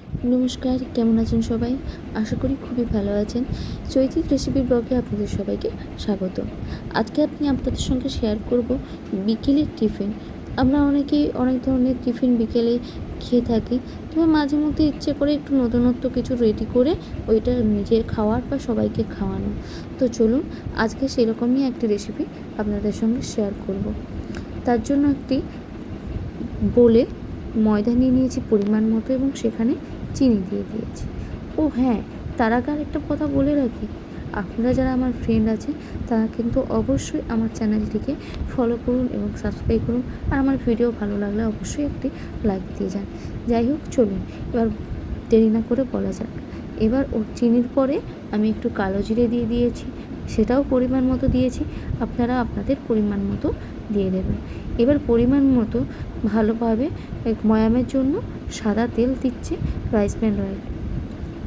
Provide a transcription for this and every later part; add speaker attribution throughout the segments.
Speaker 1: নমস্কার, কেমন আছেন সবাই? আশা করি খুবই ভালো আছেন। চৈত্রিক রেসিপি ব্লগে আপনাদের সবাইকে স্বাগত। আজকে আপনাদের সঙ্গে শেয়ার করব বিকেলের টিফিন। আমরা অনেকেই অনেক ধরনের টিফিন বিকেলে খেয়ে থাকি, তবে মাঝে মধ্যে ইচ্ছে করে একটু নতুনত্ব কিছু রেডি করে ওইটা নিজের খাওয়ার বা সবাইকে খাওয়ানো। তো চলুন আজকে সেরকমই একটি রেসিপি আপনাদের সঙ্গে শেয়ার করব। তার জন্য একটি বোলে ময়দা নিয়ে নিয়েছি পরিমাণ মতো এবং সেখানে চিনি দিয়ে দিয়েছি। ও হ্যাঁ, তার আগে আরেকটা কথা বলে রাখি, আপনারা যারা আমার ফ্রেন্ড আছে তারা কিন্তু অবশ্যই আমার চ্যানেলটিকে ফলো করুন এবং সাবস্ক্রাইব করুন, আর আমার ভিডিও ভালো লাগলে অবশ্যই একটি লাইক দিয়ে যান। যাই হোক, চলুন এবার দেরি না করে বলা যাক। এবার ওর চিনির পরে আমি একটু কালো জিরে দিয়ে দিয়েছি, সেটাও পরিমাণ মতো দিয়েছি, আপনারা আপনাদের পরিমাণ মতো দিয়ে দেবেন। এবার পরিমাণ মতো ভালোভাবে ময়ামের জন্য সাদা তেল দিচ্ছে রাইস ব্র্যান অয়েল।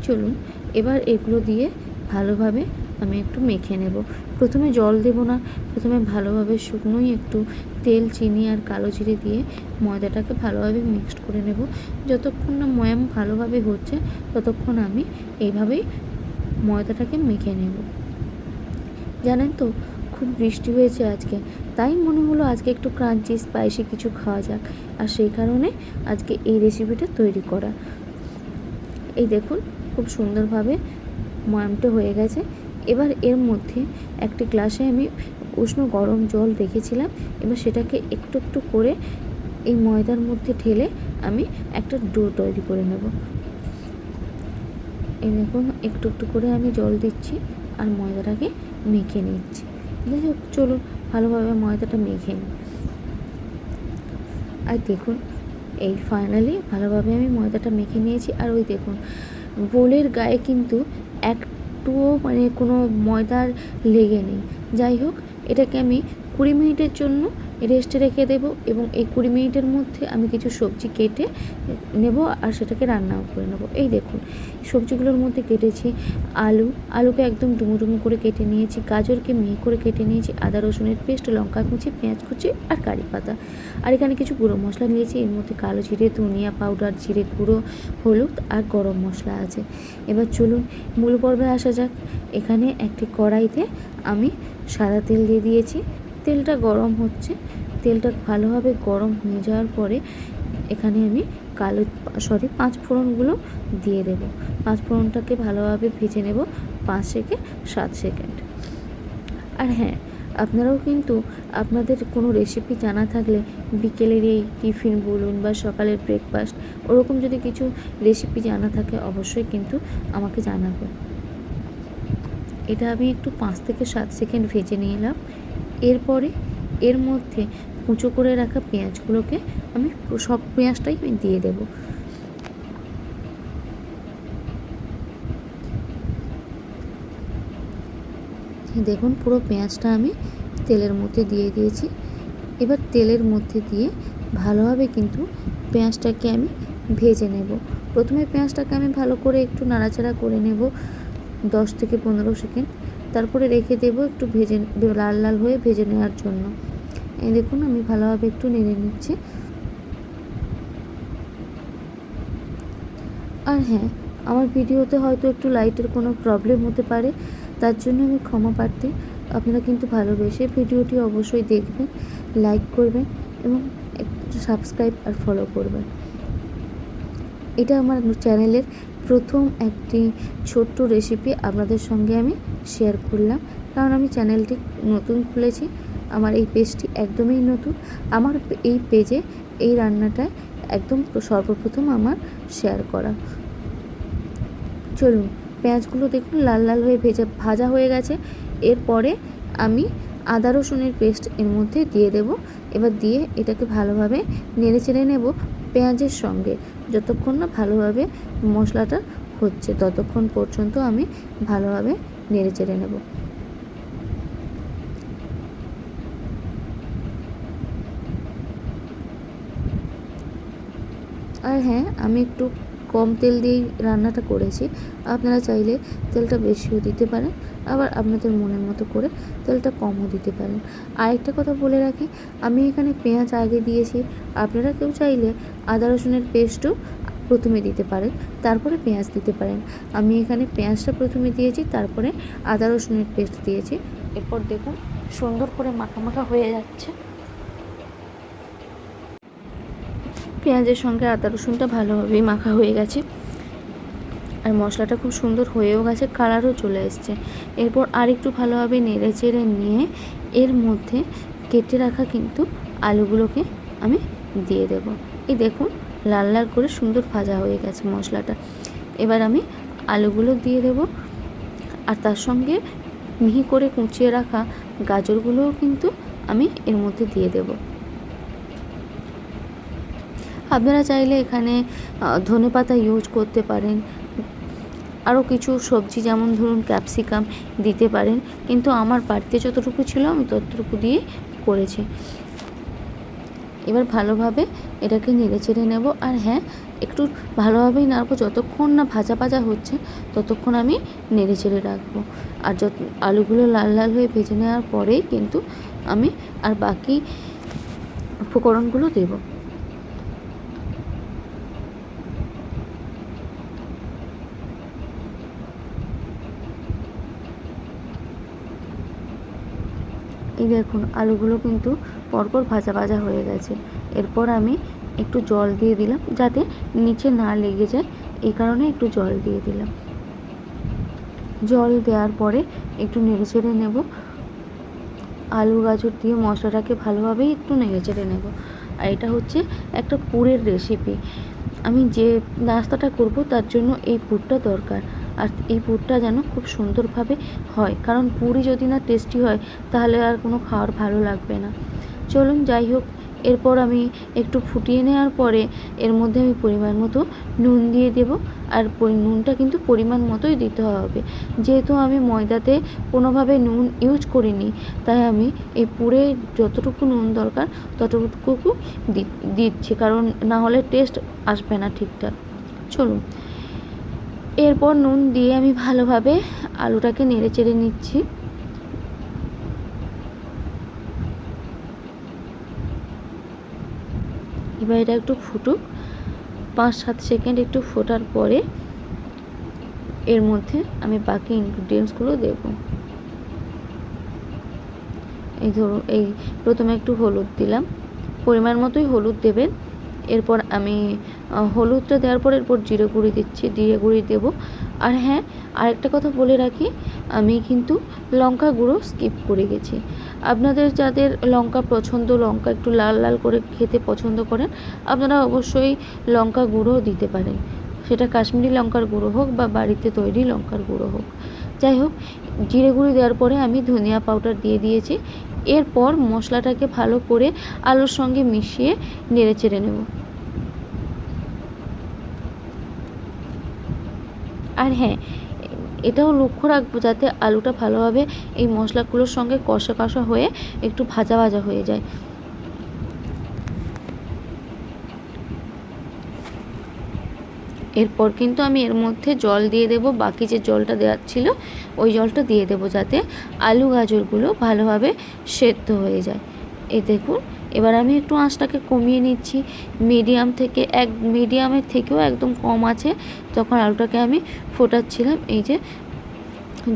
Speaker 1: চলুন এবার এগুলো দিয়ে ভালোভাবে আমি একটু মেখে নেব। প্রথমে জল দেব না, প্রথমে ভালোভাবে শুকনোই একটু তেল, চিনি আর কালো জিরে দিয়ে ময়দাটাকে ভালোভাবে মিক্সড করে নেব। যতক্ষণ না ময়াম ভালোভাবে হচ্ছে ততক্ষণ আমি এইভাবেই ময়দাটাকে মেখে নেব। জানেন তো, খুব বৃষ্টি হয়েছে আজকে, তাই মনে হলো আজকে একটু ক্রাঞ্চি স্পাইসি কিছু খাওয়া যাক, আর সেই কারণে আজকে এই রেসিপিটা তৈরি করা। এই দেখুন খুব সুন্দরভাবে ময়ামটা হয়ে গেছে। এবার এর মধ্যে একটি গ্লাসে আমি উষ্ণ গরম জল রেখেছিলাম, এবার সেটাকে একটু একটু করে এই ময়দার মধ্যে ঢেলে আমি একটা ডো তৈরি করে নেব। এই দেখুন একটু একটু করে আমি জল দিচ্ছি আর ময়দাটাকে মেখে নিচ্ছি। যাই হোক, চলুন ভালোভাবে ময়দাটা মেখে নিই। আর দেখুন এই ফাইনালি ভালোভাবে আমি ময়দাটা মেখে নিয়েছি। আর ওই দেখুন বোলের গায়ে কিন্তু একটুও কোনো ময়দার লেগে নেই। যাই হোক, এটাকে আমি 20 মিনিটের জন্য রেস্টে রেখে দেব এবং এই 20 মিনিটের মধ্যে আমি কিছু সবজি কেটে নেব আর সেটাকে রান্নাও করে নেব। এই দেখুন সবজিগুলোর মধ্যে কেটেছি আলুকে একদম ডুমো ডুমো করে কেটে নিয়েছি, গাজরকে মিহি করে কেটে নিয়েছি, আদা রসুনের পেস্ট, লঙ্কা কুচি, পেঁয়াজ কুচি আর কারি পাতা। আর এখানে কিছু গুঁড়ো মশলা নিয়েছি, এর মধ্যে কালো জিরে, ধনিয়া পাউডার, জিরে গুঁড়ো, হলুদ আর গরম মশলা আছে। এবার চলুন মূল পর্বে আসা যাক। এখানে একটি কড়াইতে আমি সাদা তেল দিয়ে দিয়েছি, তেলটা গরম হচ্ছে। তেলটা ভালোভাবে গরম হয়ে যাওয়ার পরে এখানে আমি পাঁচ ফোড়নগুলো দিয়ে দেব। পাঁচ ফোড়নটাকে ভালোভাবে ভেজে নেব 5 থেকে 7 সেকেন্ড। আর হ্যাঁ, আপনারাও কিন্তু আপনাদের কোনো রেসিপি জানা থাকলে বিকেলের এই টিফিন বলুন বা সকালের ব্রেকফাস্ট, ওরকম যদি কিছু রেসিপি জানা থাকে অবশ্যই কিন্তু আমাকে জানাবেন। এটা আমি একটু 5 থেকে 7 সেকেন্ড ভেজে নিলাম। এরপরে এর মধ্যে কুচো করে রাখা পেঁয়াজগুলোকে আমি সব পেঁয়াজটাই দিয়ে দেব। দেখুন পুরো পেঁয়াজটা আমি তেলের মধ্যে দিয়ে দিয়েছি। এবার তেলের মধ্যে দিয়ে ভালোভাবে কিন্তু পেঁয়াজটাকে আমি ভেজে নেব। প্রথমে পেঁয়াজটাকে আমি ভালো করে একটু নাড়াচাড়া করে নেব 10 থেকে 15 সেকেন্ড, তারপরে রেখে দেব একটু লাল লাল হয়ে ভেজে নেওয়ার জন্য। এই দেখুন আমি ভালোভাবে একটু নেড়ে নিচ্ছি। আর হ্যাঁ, আমার ভিডিওতে হয়তো একটু লাইটের কোনো প্রবলেম হতে পারে, তার জন্য আমি ক্ষমা প্রার্থী। আপনারা কিন্তু ভালোবেসে ভিডিওটি অবশ্যই দেখবেন, লাইক করবেন এবং একটু সাবস্ক্রাইব আর ফলো করবেন। এটা আমার চ্যানেলের প্রথম একটি ছোট্ট রেসিপি আপনাদের সঙ্গে আমি শেয়ার করলাম, কারণ আমি চ্যানেলটি নতুন খুলেছি, আমার এই পেজটি একদমই নতুন। আমার এই পেজে এই রান্নাটা একদম সর্বপ্রথম আমার শেয়ার করা। চলুন পেঁয়াজগুলো দেখুন লাল লাল হয়ে ভাজা হয়ে গেছে। এরপরে আমি আদা রসুনের পেস্ট এর মধ্যে দিয়ে দেব। এবার দিয়ে এটাকে ভালোভাবে নেড়ে চেড়ে নেব পেঁয়াজের সঙ্গে। যতক্ষণ না ভালোভাবে মশলাটা হচ্ছে ততক্ষণ পর্যন্ত আমি ভালোভাবে নেড়ে চেড়ে নেব। আর হ্যাঁ, আমি একটু কম তেল দিয়েই রান্নাটা করেছি, আপনারা চাইলে তেলটা বেশিও দিতে পারেন, আবার আপনাদের মনের মতো করে তেলটা কমও দিতে পারেন। আরেকটা কথা বলে রাখি, আমি এখানে পেঁয়াজ আগে দিয়েছি, আপনারা কেউ চাইলে আদা রসুনের পেস্টও প্রথমে দিতে পারেন, তারপরে পেঁয়াজ দিতে পারেন। আমি এখানে পেঁয়াজটা প্রথমে দিয়েছি, তারপরে আদা রসুনের পেস্ট দিয়েছি। এরপর দেখুন সুন্দর করে মাখা মাখা হয়ে যাচ্ছে। পেঁয়াজের সঙ্গে আদা রসুনটা ভালোভাবেই মাখা হয়ে গেছে, আর মশলাটা খুব সুন্দর হয়েও গেছে, কালারও চলে এসছে। এরপর আর একটু ভালোভাবে নেড়ে চেড়ে নিয়ে এর মধ্যে কেটে রাখা কিন্তু আলুগুলোকে আমি দিয়ে দেব। এই দেখুন লাল লাল করে সুন্দর ভাজা হয়ে গেছে মশলাটা। এবার আমি আলুগুলো দিয়ে দেব, আর তার সঙ্গে মিহি করে কুচিয়ে রাখা গাজরগুলোও কিন্তু আমি এর মধ্যে দিয়ে দেব। আপনারা চাইলে এখানে ধনেপাতা ইউজ করতে পারেন, আরও কিছু সবজি যেমন ধরুন ক্যাপসিকাম দিতে পারেন, কিন্তু আমার বাড়িতে যতটুকু ছিল আমি ততটুকু দিয়ে করেছি। এবার ভালোভাবে এটাকে নেড়ে চেড়ে নেব, আর হ্যাঁ একটু ভালোভাবেই নাড়বো, যতক্ষণ না ভাজা ভাজা হচ্ছে ততক্ষণ আমি নেড়ে চেড়ে রাখবো। আর যত আলুগুলো লাল লাল হয়ে ভেজে নেওয়ার পরেই কিন্তু আমি আর বাকি উপকরণগুলো দেব। এই দেখুন আলুগুলো কিন্তু পরপর ভাজা ভাজা হয়ে গেছে। এরপর আমি একটু জল দিয়ে দিলাম, যাতে নিচে না লেগে যায়, এই কারণে একটু জল দিয়ে দিলাম। জল দেওয়ার পরে একটু নেড়ে চেড়ে নেব। আলু গাজর দিয়ে মশলাটাকে ভালোভাবেই একটু নেড়ে চেড়ে নেব। আর এটা হচ্ছে একটা পুরের রেসিপি। আমি যে নাস্তাটা করব তার জন্য এই পুরটা দরকার, আর এই পুরটা যেন খুব সুন্দরভাবে হয়, কারণ পুরি যদি না টেস্টি হয় তাহলে আর কোনো খাওয়ার ভালো লাগবে না। চলুন যাই হোক, এরপর আমি একটু ফুটিয়ে নেওয়ার পরে এর মধ্যে আমি পরিমাণ মতো নুন দিয়ে দেব। আর নুনটা কিন্তু পরিমাণ মতোই দিতে হবে, যেহেতু আমি ময়দাতে কোনোভাবে নুন ইউজ করিনি, তাই আমি এই পুরে যতটুকু নুন দরকার ততটুকু দিচ্ছি, কারণ না হলে টেস্ট আসবে না ঠিকঠাক। চলুন, এরপর নুন দিয়ে আমি ভালোভাবে আলুটাকে নেড়ে চেড়ে নিচ্ছি। এবার এটা একটু ফুটুক, 5-7 সেকেন্ড একটু ফোটার পরে এর মধ্যে আমি বাকি ইনগ্রিডিয়েন্টসগুলো দেব। এই ধরুন, এই প্রথমে একটু হলুদ দিলাম, পরিমাণ মতোই হলুদ দেবেন। এরপর আমি হলুদটা দেওয়ার পর এরপর জিরে গুঁড়ি দিচ্ছি, জিরে গুঁড়ি দেব। আর হ্যাঁ, আরেকটা কথা বলে রাখি, আমি কিন্তু লঙ্কা গুঁড়ো স্কিপ করে গেছি। আপনাদের যাদের লঙ্কা পছন্দ, লঙ্কা একটু লাল লাল করে খেতে পছন্দ করেন, আপনারা অবশ্যই লঙ্কা গুঁড়ো দিতে পারেন, সেটা কাশ্মীরি লঙ্কার গুঁড়ো হোক বা বাড়িতে তৈরি লঙ্কার গুঁড়ো হোক। যাই হোক, জিরে গুঁড়ি দেওয়ার পরে আমি ধনিয়া পাউডার দিয়ে দিয়েছি। এরপর মশলাটাকে ভালো করে আলুর সঙ্গে মিশিয়ে নেড়ে চেড়ে নেব। আর হ্যাঁ, এটাও লক্ষ্য রাখবো যাতে আলুটা ভালোভাবে এই মশলাগুলোর সঙ্গে কষা কষা হয়ে একটু ভাজা ভাজা হয়ে যায়। এরপর কিন্তু আমি এর মধ্যে জল দিয়ে দেব, বাকি যে জলটা দেওয়ার ছিল ওই জলটা দিয়ে দেব, যাতে আলু গাজরগুলো ভালোভাবে সেদ্ধ হয়ে যায়। এই দেখুন, এবার আমি একটু আঁচটাকে কমিয়ে নিচ্ছি, মিডিয়ামের থেকেও একদম কম আছে, তখন আলুটাকে আমি ফোটাচ্ছিলাম। এই যে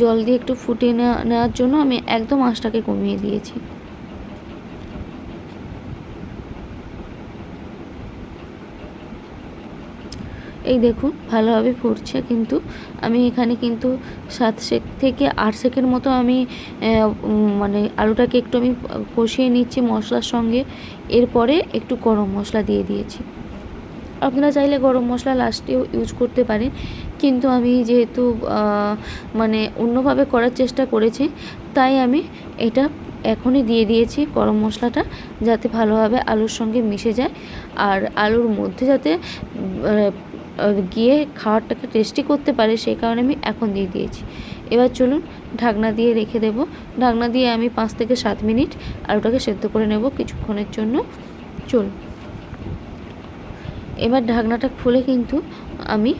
Speaker 1: জল দিয়ে একটু ফুটিয়ে নেওয়ার জন্য আমি একদম আঁচটাকে কমিয়ে দিয়েছি। এই দেখুন ভালোভাবে ফুটছে, কিন্তু আমি এখানে কিন্তু 7 থেকে 8 সেকেন্ড মতো আমি মানে আলুটাকে একটু আমি কষিয়ে নিচ্ছি মশলার সঙ্গে। এরপরে একটু গরম মশলা দিয়ে দিয়েছি। আপনারা চাইলে গরম মশলা লাস্টেও ইউজ করতে পারেন, কিন্তু আমি যেহেতু মানে অন্যভাবে করার চেষ্টা করেছি, তাই আমি এটা এখনই দিয়ে দিয়েছি গরম মশলাটা, যাতে ভালোভাবে আলুর সঙ্গে মিশে যায়, আর আলুর মধ্যে যাতে গিয়ে খাবারটাকে টেস্টি করতে পারে, সেই কারণে আমি এখন দিয়ে দিয়েছি। এবার চলুন ঢাকনা দিয়ে রেখে দেব। ঢাকনা দিয়ে আমি 5 থেকে 7 মিনিট আলুটাকে সেদ্ধ করে নেব কিছুক্ষণের জন্য। চলুন, এবার ঢাকনাটা খুলে কিন্তু আমি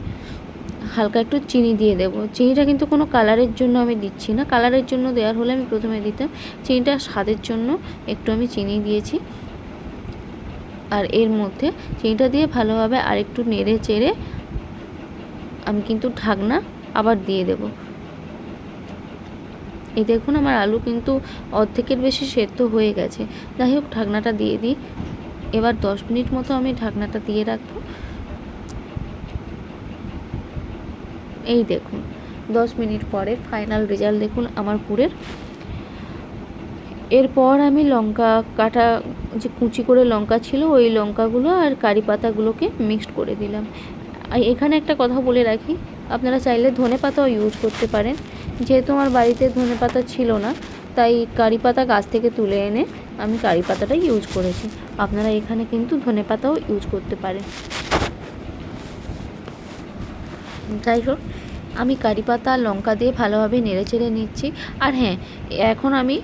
Speaker 1: হালকা একটু চিনি দিয়ে দেব। চিনিটা কিন্তু কোনো কালারের জন্য আমি দিচ্ছি না, কালারের জন্য দেওয়ার হলে আমি প্রথমে দিতাম। চিনিটা স্বাদের জন্য একটু আমি চিনি দিয়েছি। আর এর মধ্যে চিনিটা দিয়ে ভালোভাবে আরেকটু নেড়ে চেড়ে আমি কিন্তু ঢাকনা আবার দিয়ে দেব। এই দেখুন আমার আলু কিন্তু অর্ধেকের বেশি সেদ্ধ হয়ে গেছে। যাই হোক ঢাকনাটা দিয়ে দিই। এবার 10 মিনিট মতো আমি ঢাকনাটা দিয়ে রাখবো। এই দেখুন 10 মিনিট পরে ফাইনাল রেজাল্ট দেখুন আমার পুরের। এরপর আমি লঙ্কা কাটা যে কুচি করে লঙ্কা ছিল ওই লঙ্কাগুলো আর কারি পাতাগুলোকে মিক্সড করে দিলাম। এখানে একটা কথা বলে রাখি, আপনারা চাইলে ধনেপাতাও ইউজ করতে পারেন। যেহেতু আমার বাড়িতে ধনেপাতা ছিল না, তাই কারি পাতা গাছ থেকে তুলে এনে আমি কারি পাতাটাই ইউজ করেছি। আপনারা এখানে কিন্তু ধনেপাতাও ইউজ করতে পারেন। যাই হোক আমি কারি পাতা আর লঙ্কা দিয়ে ভালোভাবে নেড়েচেড়ে নিচ্ছি। আর হ্যাঁ, এখন আমি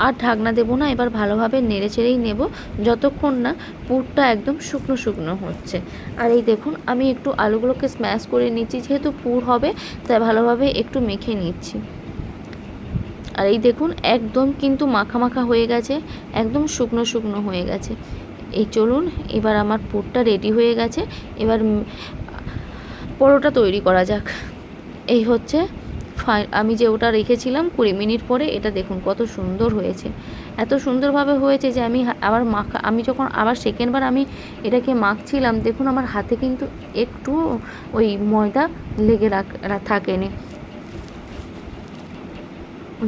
Speaker 1: আর ঢাকনা দেবো না, এবার ভালোভাবে নেড়েচেড়েই নেব যতক্ষণ না পুরটা একদম শুকনো শুকনো হচ্ছে। আর এই দেখুন আমি একটু আলুগুলোকে স্ম্যাশ করে নিচ্ছি, যেহেতু পুর হবে তাই ভালোভাবে একটু মেখে নিচ্ছি। আর এই দেখুন একদম কিন্তু মাখা মাখা হয়ে গেছে, একদম শুকনো শুকনো হয়ে গেছে। এই চলুন এবার আমার পুরটা রেডি হয়ে গেছে। এবার পরোটা তৈরি করা যাক। এই হচ্ছে আমি যে ওটা রেখেছিলাম 20 মিনিট পরে, এটা দেখুন কত সুন্দর হয়েছে। এত সুন্দরভাবে হয়েছে যে আমি যখন আবার সেকেন্ডবার আমি এটাকে মাখছিলাম, দেখুন আমার হাতে কিন্তু একটু ওই ময়দা লেগে থাকেনি।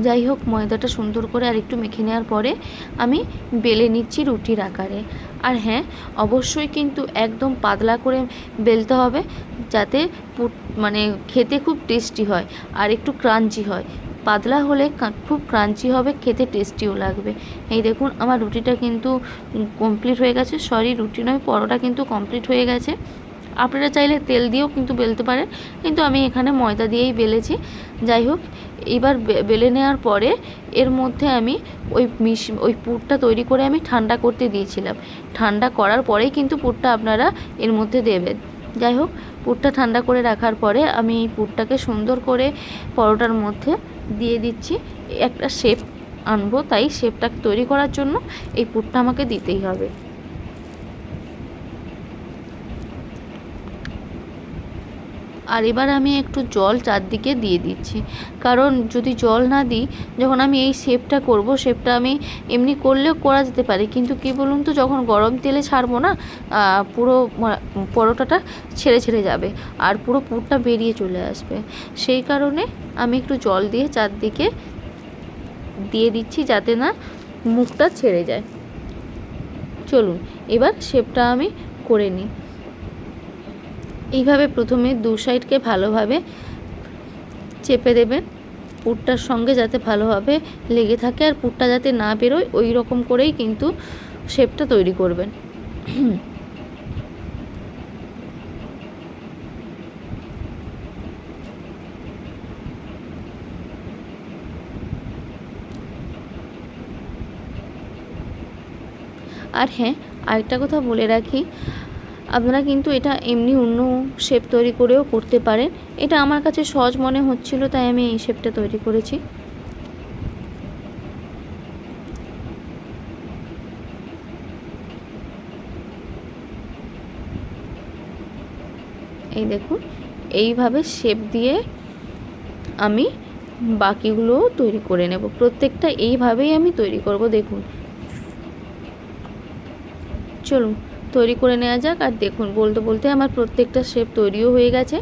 Speaker 1: যাই হোক ময়দাটা সুন্দর করে আর একটু মেখে নেওয়ার পরে আমি বেলে নিচ্ছি রুটির আকারে। আর হ্যাঁ, অবশ্যই কিন্তু একদম পাতলা করে বেলতে হবে, যাতে মানে খেতে খুব টেস্টি হয় আর একটু ক্রাঞ্চি হয়। পাতলা হলে খুব ক্রাঞ্চি হবে, খেতে টেস্টিও লাগবে। এই দেখুন আমার রুটিটা কিন্তু কমপ্লিট হয়ে গেছে, রুটি নয় পরোটা কিন্তু কমপ্লিট হয়ে গেছে। আপনারা চাইলে তেল দিয়েও কিন্তু বেলতে পারেন, কিন্তু আমি এখানে ময়দা দিয়েই বেলেছি। যাই হোক এবার বেলে নেওয়ার পরে এর মধ্যে আমি ওই পুরটা তৈরি করে আমি ঠান্ডা করতে দিয়েছিলাম। ঠান্ডা করার পরেই কিন্তু পুরটা আপনারা এর মধ্যে দেবেন। যাই হোক পুরটা ঠান্ডা করে রাখার পরে আমি এই পুরটাকে সুন্দর করে পরোটার মধ্যে দিয়ে দিচ্ছি। একটা শেপ আনবো, তাই শেপটা তৈরি করার জন্য এই পুরটা আমাকে দিতেই হবে। আর এবার আমি একটু জল চারদিকে দিয়ে দিচ্ছি, কারণ যদি জল না দিই, যখন আমি এই শেপটা করব, শেপটা আমি এমনি করলেও করা যেতে পারে, কিন্তু কী বলুন তো, যখন গরম তেলে ছাড়বো না, পুরো পরোটাটা ছেড়ে ছেড়ে যাবে আর পুরো পুরটা বেরিয়ে চলে আসবে। সেই কারণে আমি একটু জল দিয়ে চারদিকে দিয়ে দিচ্ছি, যাতে না মুখটা ছেড়ে যায়। চলুন এবার শেপটা আমি করে নিই। এইভাবে প্রথমে দু সাইডকে ভালোভাবে চেপে দেবেন, পুরটার সঙ্গে যাতে ভালোভাবে লেগে থাকে আর পুরটা যাতে না বেরোয়, ওই রকম করেই কিন্তু শেপটা তৈরি করবেন। আর হ্যাঁ, আরেকটা কথা বলে রাখি, আপনারা কিন্তু এটা এমনি অন্য শেপ তৈরি করেও করতে পারেন। এটা আমার কাছে সহজ মনে হচ্ছিল, তাই আমি এই শেপটা তৈরি করেছি। এই দেখুন এইভাবে শেপ দিয়ে আমি বাকিগুলোও তৈরি করে নেব। প্রত্যেকটা এইভাবেই আমি তৈরি করব। দেখুন চলুন তৈরি করে নেওয়া যাক। আর দেখুন বলতে বলতে আমার প্রত্যেকটা শেপ তৈরিও হয়ে গেছে।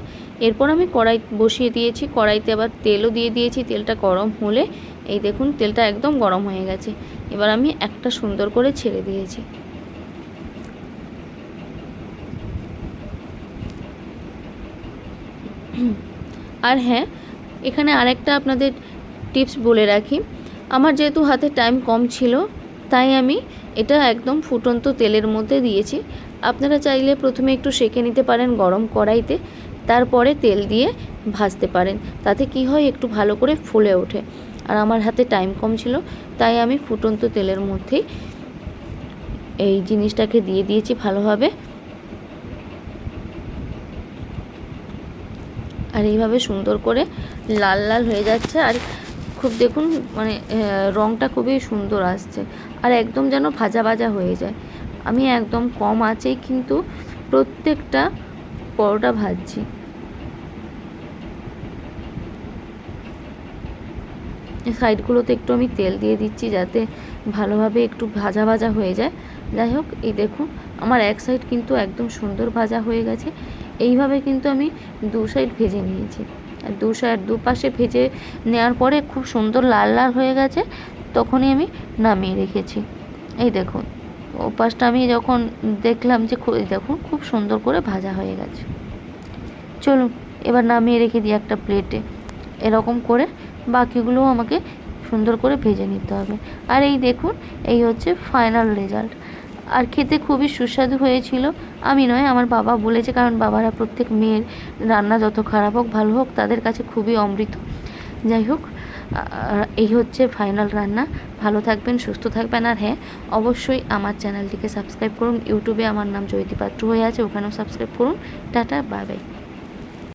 Speaker 1: এরপর আমি কড়াই বসিয়ে দিয়েছি, কড়াইতে আবার তেলও দিয়ে দিয়েছি। তেলটা গরম হলে এই দেখুন তেলটা একদম গরম হয়ে গেছে। এবার আমি একটা সুন্দর করে ছেড়ে দিয়েছি। আর হ্যাঁ, এখানে আরেকটা আপনাদের টিপস বলে রাখি, আমার যেহেতু হাতে টাইম কম ছিল, তাই আমি এটা একদম ফুটন্ত তেলের মধ্যে দিয়েছি। আপনারা চাইলে প্রথমে একটু সেঁকে নিতে পারেন গরম কড়াইতে, তারপরে তেল দিয়ে ভাজতে পারেন। তাতে কি হয়, একটু ভালো করে ফুলে ওঠে। আর আমার হাতে টাইম কম ছিল, তাই আমি ফুটন্ত তেলের মধ্যেই এই জিনিসটাকে দিয়ে দিয়েছি ভালোভাবে। আর এইভাবে সুন্দর করে লাল লাল হয়ে যাচ্ছে। আর খুব দেখুন মানে রঙটা খুবই সুন্দর আসছে, আর একদম যেন ভাজা ভাজা হয়ে যায়। আমি একদম কম আঁচেই কিন্তু প্রত্যেকটা পরোটা ভাজছি। সাইডগুলোতে একটু আমি তেল দিয়ে দিচ্ছি যাতে ভালোভাবে একটু ভাজা ভাজা হয়ে যায়। যাই হোক, এই দেখুন আমার এক সাইড কিন্তু একদম সুন্দর ভাজা হয়ে গেছে। এইভাবে কিন্তু আমি দু সাইড ভেজে নিয়েছি। আর দুপাশে ভেজে নেওয়ার পরে খুব সুন্দর লাল লাল হয়ে গেছে, তখনই আমি নামিয়ে রেখেছি। এই দেখুন ওপাশটা আমি যখন দেখলাম যে দেখুন খুব সুন্দর করে ভাজা হয়ে গেছে। চলুন এবার নামিয়ে রেখে দিই একটা প্লেটে। এরকম করে বাকিগুলোও আমাকে সুন্দর করে ভেজে নিতে হবে। আর এই দেখুন, এই হচ্ছে ফাইনাল রেজাল্ট। আর খেতে খুবই সুস্বাদু হয়েছিল। আমি নয়, আমার বাবা বলেছে, কারণ বাবারা প্রত্যেক মেয়ের রান্না যত খারাপ হোক ভালো হোক তাদের কাছে খুবই অমৃত। যাই হোক, এই হচ্ছে ফাইনাল রান্না। ভালো থাকবেন, সুস্থ থাকবেন। আর হ্যাঁ, অবশ্যই আমার চ্যানেলটিকে সাবস্ক্রাইব করুন। ইউটিউবে আমার নাম জয়তী পাত্র হয়ে আছে, ওখানেও সাবস্ক্রাইব করুন। Tata, bye bye.